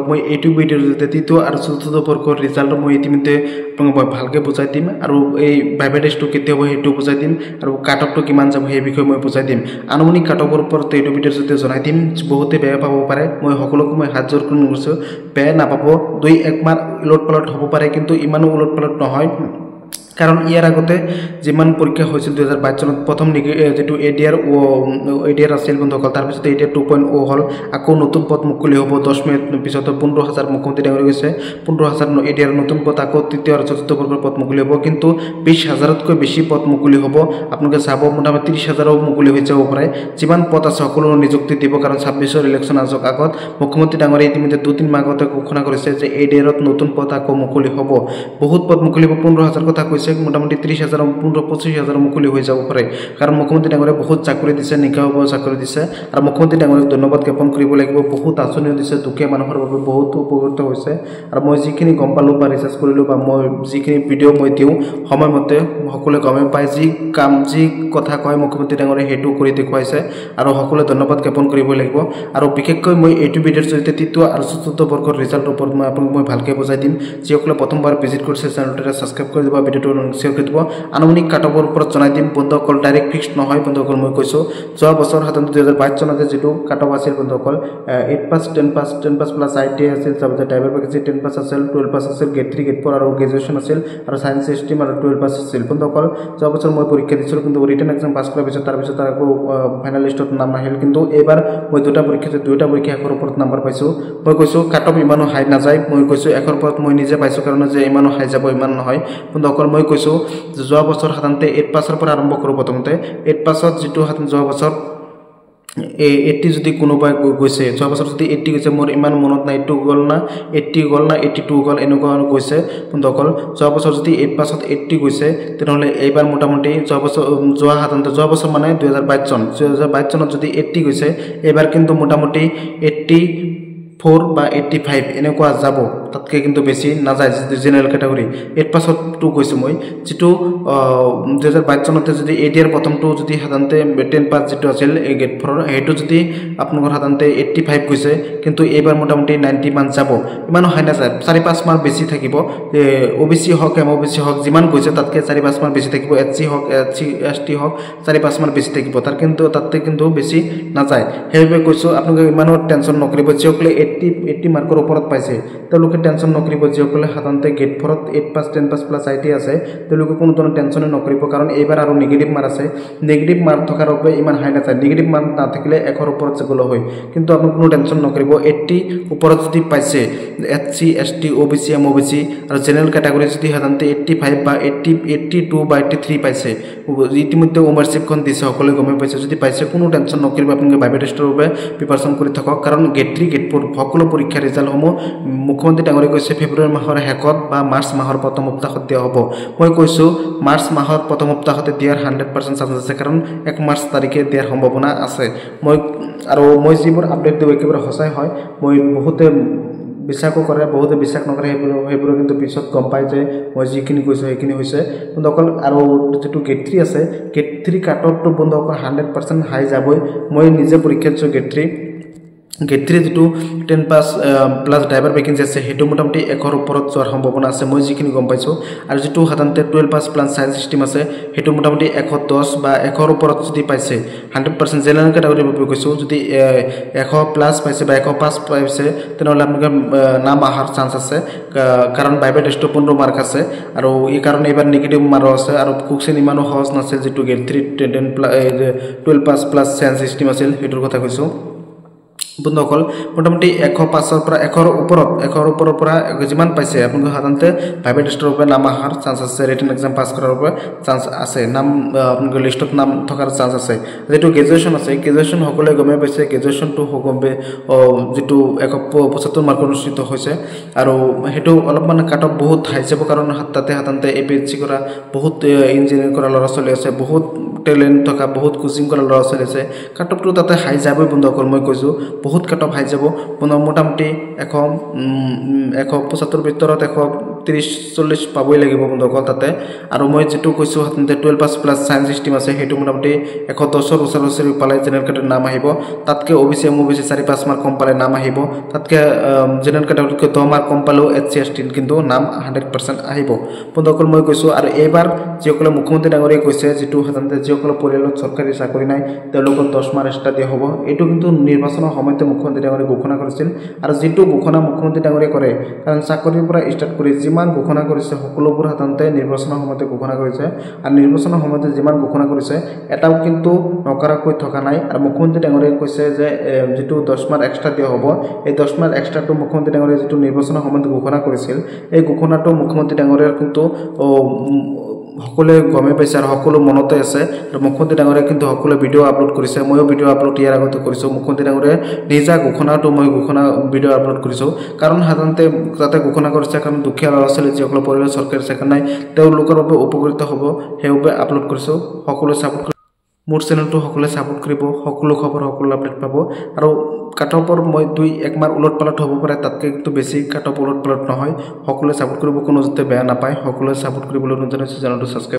মই এইটো ভিডিঅ'ৰ জৰিয়তে তৃতীয় আৰু চতুৰ্থ বৰ্ষৰ ৰিজাল্ট মই ইতিমধ্যে আপোনাক ভালকৈ বুজাই দিম আৰু এই ভাইভা টেষ্টটো কেতিয়া হ'ব সেইটো বুজাই দিম আৰু কাট অফটো কিমান যাব সেই বিষয়ে মই বুজাই দিম আনুমানিক কাট অফৰ ওপৰত এইটো ভিডিঅ'ৰ জৰিয়তে জনাই দিম বহুতে বেয়া পাব পাৰে মই সকলোকে মই হাত জোৰ কৰি কৈছোঁ বেয়া নাপাব 2-1 মাৰ্ক উলট পালট হ'ব পাৰে কিন্তু ইমানো উলট পালট নহয় কাৰণ ইয়াৰ আগতে যিমান পৰীক্ষা হৈছিল 2022 চনত প্ৰথম যেটো এডিআৰ আছিল বন্ধুসকল তাৰ পিছত এতিয়া 2.0 হল আকৌ নতুন পদ মুকলি হ'ব 10 মিনিট পিছত 15000 মুখ্যমন্ত্ৰী ডাঙৰি গৈছে 15000 এডিআৰ নতুন পদ আকৌ তৃতীয় আৰু চতুৰ্থ বৰ্গৰ পদ মুকলি হ'ব কিন্তু 20000তকৈ বেছি পদ মুকলি হ'ব আপোনালোকে চাব মোটামুটি 30000ও মুকলি হৈ যাব পাৰে যিমান পদ আছে সকলো নিযুক্তি দিব কাৰণ 26ৰ ইলেকশ্যন আজক আগত মুখ্যমন্ত্ৰী ডাঙৰি ইতিমধ্যে 2-3 মাহ আগতে ঘোষণা কৰিছে যে এডিআৰত নতুন পদ আকৌ মুকলি হ'ব বহুত পদ মুকলি হ'ব 15000 কথা কৈছে মোটামুটি 30000 25000 মুকলি হৈ যাব পাৰে কাৰণ মুখ্যমন্ত্ৰী ডাঙৰীয়ে বহুত চাকৰি দিছে নিকাও চাকৰি দিছে আৰু মুখ্যমন্ত্ৰী ডাঙৰীক ধন্যবাদ জ্ঞাপন কৰিব লাগিব বহুত আঁচনি দিছে দুখীয়া মানুহৰ বাবে বহুত উপকৃত হৈছে আৰু মই যিখিনি গম পালো বা ৰিচাৰ্চ কৰিলো বা মই যিখিনি ভিডিঅ' মই দিও সময়মতে সকলোৱে গমে পায় যি কাম যি কথা কয় মুখ্যমন্ত্ৰী ডাঙৰীয়ে হেতু কৰি দেখুৱাইছে আৰু সকলোৱে ধন্যবাদ জ্ঞাপন কৰিব লাগিব আৰু বিশেষকৈ মই এইটো ভিডিঅ'ৰ জৰিয়তে তৃতীয় আৰু চতুৰ্থ বৰ্গৰ ৰিজাল্টৰ ওপৰত মই আপোনাক মই ভালকৈ বুজাই দিম যিসকলে প্ৰথমবাৰ ভিজিট কৰিছে চেনেলটো সাবস্ক্ৰাইব কৰি দিব ভিডিঅ'টো শেয়াৰ কৰি দিব আনুমানিক কাট অফৰ ওপৰত জনাই দিম বন্ধুসকল ডাইৰেক্ট ফিক্সড নহয় বন্ধুসকল মই কৈছো যোৱা বছৰ সাধাৰণতে 2022 চনতে যেটো কাট অফ আছিল বন্ধুসকল 8 pass 10 pass 10 pass plus IT আছিল সবতে ড্ৰাইভাৰ পেকেজ 10 পাস আছিল 12 পাস আছিল গেট 3 গেট 4 আৰু গ্ৰেজুৱেচন আছিল আৰু সায়েন্স ষ্ট্ৰীম আৰু 12 পাস আছিল বন্ধুসকল যোৱা বছৰ মই পৰীক্ষা দিছিলো কিন্তু ৰিটেন এক্সাম পাস কৰাৰ পিছত তাৰ পিছত আকৌ ফাইনাল লিষ্টত নাম নাহিল কিন্তু এবাৰ মই দুটা পৰীক্ষা একৰ ওপৰত নম্বৰ পাইছো মই কৈছো কাট অফ ইমানো হাই না যায় মই কৈছো একৰ ওপৰত মই নিজে পাইছো কাৰণ যে ইমানো হাই যাব ইমান নহয় বন্ধুসকল মই কৈছো যোৱা বছৰ সাধাৰণতে 8 পাসৰ পৰা আৰম্ভ কৰো প্ৰথমতে 8 পাসত যেটো হাতন যোৱা বছৰ 80 যদি কোনোবাই গৈছে যোৱা বছৰ যদি 80 গৈছে মোৰ ইমান মনত নাই 2 গল না 80 গল না 82 গল এনেকুৱা গৈছে বন্ধুসকল যোৱা বছৰ যদি 8 পাসত 80 গৈছে তেনেহলে এইবাৰ মোটামুটি যোৱা বছৰ মানে 2022 চনত যদি 80 গৈছে এবাৰ কিন্তু মোটামুটি 84 বা 85 এনেকুৱা যাব তাতকে কিন্তু বেছি না যায় জেনাৰেল ক্যাটাগৰি 8 পাসত 2 কৈছো মই যেটো 2022 চনতে যদি এডিআৰ প্ৰথমটো যদি সাধাৰণতে 10 পাস যেটো আছিল গেট 4 হেটো যদি আপোনালোকৰ সাধাৰণতে 85 গৈছে কিন্তু এবাৰ মোটামুটি 90 মান যাব ইমানো হাই না যায় 4-5 মাৰ্ক বেছি থাকিব ওবিসি হক এমওবিসি হক যিমান গৈছে তাতকে 4-5 মাৰ্ক বেছি থাকিব এসসি হক এসটি হক 4-5 মাৰ্ক বেছি থাকিব তাৰ কিন্তু তাতে কিন্তু বেছি না যায় হেবে কৈছো আপোনালোকে ইমানো টেনচন নকৰিব যিসকলে 80 মাৰ্কৰ ওপৰত পাইছে তেওঁলোকে টেনচন নকৰিব যিসকলে সাধাৰণতে গেট 4ত 8 পাস 10 পাস প্লাস আইটি আছে তেওঁলোকে কোনো ধৰণৰ টেনচন নকৰিব কাৰণ এইবাৰ আৰু নেগেটিভ মাৰ্ক আছে নেগেটিভ মাৰ্ক থকাৰ বাবে ইমান হাই না যায় নেগেটিভ মাৰ্ক না থাকিলে একৰ ওপৰত যাবলৈ হয় কিন্তু আপুনি কোনো টেনচন নকৰিব 80 ওপৰত যদি পাইছে এসসি এসটি ওবিসি এমওবিসি আৰু জেনাৰেল ক্যাটাগৰি যদি সাধাৰণতে 85 বা 82 বা 83 পাইছে ইতিমধ্যে ওমাৰশিপখন দিছে সকলোৱে গমে পাইছে যদি পাইছে কোনো টেনচন নকৰিব আপুনি ভাইভা টেষ্টৰ বাবে প্ৰিপাৰেচন কৰি থাকক কাৰণ গেট 3 গেট 4 সকলো পৰীক্ষা ৰিজাল্ট সমূহ মুখ্যমন্ত্ৰী ডাঙৰীয়ে কৈছে ফেব্ৰুৱাৰী মাহৰ শেষত বা মাৰ্চ মাহৰ প্ৰথম সপ্তাহত দিয়া হ'ব মই কৈছো মাৰ্চ মাহৰ প্ৰথম সপ্তাহতে দিয়াৰ 100% চান্স আছে কাৰণ 1 মাৰ্চ তাৰিখে দিয়াৰ সম্ভাৱনা আছে মই যিবোৰ আপডেট দিও একেবাৰে সঁচাই হয় মই বহুতে বিশ্বাস কৰে বহুতে বিশ্বাস নকৰে হেবোৰ কিন্তু পিছত গম পাই যে মই যিখিনি কৈছো সেইখিনি হৈছে বন্ধুসকল আৰু যেটো গেট 3 আছে গেট 3 কাট অফটো বন্ধুসকল 100% হাই যাবই মই নিজে পৰীক্ষা দিছো গেট 3 যেটো 10 পাস প্লাস ড্ৰাইভাৰ ভেকেন্সি আছে হেটো মোটামুটি একৰ ওপৰত যোৱাৰ সম্ভাৱনা আছে মই যিখিনি গম পাইছো আৰু যেটো সাধাৰণতে 12 পাস প্লাস সায়েন্স ষ্ট্ৰীম আছে হেটো মোটামুটি 110 বা একৰ ওপৰত যদি পাইছে 100% জেনাৰেল ক্যাটাগৰি বাবে কৈছো যদি 100 প্লাস পাইছে বা 105 পাইছে তেনেহলে আপোনাক নাম আহাৰ চান্স আছে কাৰণ ভাইভা টেষ্ট 15 মাৰ্ক আছে আৰু এই কাৰণে এবাৰ নেগেটিভ মাৰ্ক আছে আৰু কুকশন ইমানো সহজ নাছিল যেটো গেট 3 12 পাস প্লাস সায়েন্স ষ্ট্ৰীম আছিল হেটোৰ কথা কৈছো বন্ধুসকল মোটামুটি 105 পৰা 100 ওপৰৰ পৰা যিমান পাইছে আপোনালোকে সাধাৰণতে ভাইভা টেষ্টৰ বাবে নাম আহাৰ চান্স আছে ৰিটেন এক্সাম পাস কৰাৰ বাবে চান্স আছে নাম আপোনালোকৰ লিষ্টত নাম থকাৰ চান্স আছে যেটো গ্ৰেজুৱেচন আছে গ্ৰেজুৱেচন সকলোৱে গমে পাইছে গ্ৰেজুৱেচনটো হকমবে যেটো 175 মাৰ্কৰ অনুষ্ঠিত হৈছে আৰু হেটো অলপমান কাট অফ বহুত হাই যাব কাৰণ তাতে সাধাৰণতে এপিএসসি কৰা বহুত ইঞ্জিনিয়াৰিং কৰা ল'ৰা ছোৱালী আছে বহুত টেলেন্ট থকা বহুত কোচিং কৰা ল'ৰা ছোৱালী আছে কাট অফটো তাতে হাই যাবই বন্ধুসকল মই কৈছো বহুত কাট অফ হাই যাব মোটামুটি 175 ভিতৰত 30-40 পাবই লাগিব বন্ধুসকল তাতে আৰু মই যেটো কৈছো হাততে 12 পাস প্লাস সায়েন্স স্ট্ৰীম আছে হেতু মোটামুটি 110 ওচৰ পালে জেনাৰেল কেটাগৰীৰ নাম আহিব তাতকে ওবিসি এমওবিসি 4-5 মাৰ্ক কম পালে নাম আহিব তাতকে জেনাৰেল কেটাগৰীতকৈ 10 মাৰ্ক কম পালেও এসসি এসটি কিন্তু নাম 100% আহিব বন্ধুসকল মই কৈছো আৰু এবাৰ যিসকলে মুখ্যমন্ত্ৰী ডাঙৰীয়ে কৈছে যেটো হাততে যিসকলে পৰিয়ালত চৰকাৰী চাকৰি নাই তেওঁলোকক 10 মাৰ্ক এক্সট্ৰা দিয়া হ'ব এটো কিন্তু নিৰ্বাচনৰ সময়তে মুখ্যমন্ত্ৰী ডাঙৰীয়ে ঘোষণা কৰিছিল আৰু যেটো ঘোষণা মুখ্যমন্ত্ৰী ডাঙৰীয়ে কৰে কাৰণ চাকৰিৰ পৰা ষ্টাৰ্ট কৰি যিমান ঘোষণা কৰিছে সকলোবোৰ হাততে নিৰ্বাচনৰ সময়তে ঘোষণা কৰিছে আৰু নিৰ্বাচনৰ সময়তে যিমান ঘোষণা কৰিছে এটাও কিন্তু নকৰাকৈ থকা নাই আৰু মুখ্যমন্ত্ৰী ডাঙৰীয়ে কৈছে যে যেটো 10 মাৰ্ক এক্সট্ৰা দিয়া হ'ব এই 10 মাৰ্ক এক্সট্ৰাটো মুখ্যমন্ত্ৰী ডাঙৰীয়ে যেটো নিৰ্বাচনৰ সময়তে ঘোষণা কৰিছিল এই ঘোষণাটো মুখ্যমন্ত্ৰী ডাঙৰীয়ে কিন্তু সকলে গমে পাইছে আৰু সকলো মনতে আছে আৰু মুখ্যমন্ত্ৰী ডাঙৰীয়ে কিন্তু সকলো ভিডিও আপলোড কৰিছে ময়ো ভিডিও আপলোড ইয়াৰ আগতে কৰিছো মুখ্যমন্ত্ৰী ডাঙৰীয়ে নিজা ঘোষণাটো মই ঘোষণা ভিডিও আপলোড কৰিছো কাৰণ সাধাৰণতে তাতে ঘোষণা কৰিছে কাৰণ দুখীয়া ল'ৰা-ছোৱালী যিসকল পৰিয়ালৰ চৰকাৰী চাকৰি নাই তেওঁলোকৰ বাবে উপকৃত হ'ব সেইবাবে আপলোড কৰিছো সকলো সাপোৰ্ট মোৰ চেনেলটো সকলে সাপোৰ্ট কৰিব সকলো খবৰ সকলো আপডেট পাব আৰু কাটঅফৰ মই 2-1 মাৰ উলট পালট হ'ব পাৰে তাতকৈ কিন্তু বেছি কাটঅফ উলট পালট নহয় সকলো সাপোৰ্ট কৰিব কোনো যেতে বেয়া নাপায় সকলো সাপোৰ্ট কৰিবলৈ অনুৰোধ জনাইছো চেনেলটো সাবস্ক্ৰাইব